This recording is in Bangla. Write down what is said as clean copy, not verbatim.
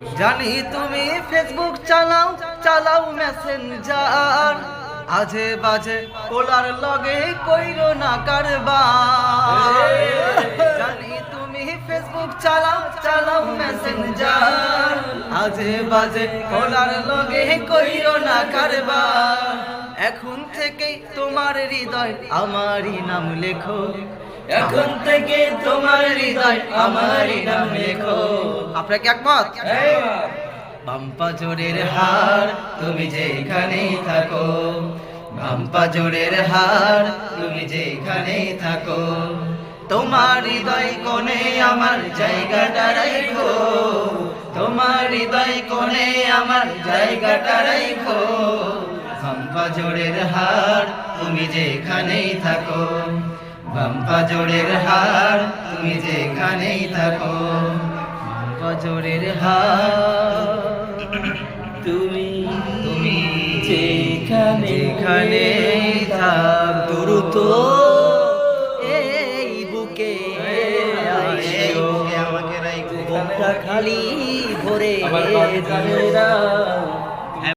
জানি তুমি ফেসবুক চালাও চালাও মেসেঞ্জার, আজে বাজে পোলার লগে কইরো না কারবার। জানি তুমি ফেসবুক চালাও চালাও মেসেঞ্জার, আজে বাজে পোলার লগে কইরো না কারবার। এখন থেকে তোমার হৃদয় আমারই নাম লেখো, এখন থেকে তোমার হৃদয় আমারই নাম লেখো। আপনারা কি একমত? বাম্পা জোরের হার তুমি যেখানেই থাকো, বাম্পা জোরের হার তুমি যেখানেই থাকো, তোমার হৃদয় কোণে আমার জায়গাটা রাখো, তোমার হৃদয় কোণে আমার জায়গাটা রাখো। বাম্পা জোরের হার তুমি যেখানেই থাকো, বাম্পা জোরের হার তুমি যেখানেই থাকো, বাম্পা জোরের হার তুমি তুমি যেখানে থাক। দ্রুত এই বুকে আমাকে বুকটা খালি ভরে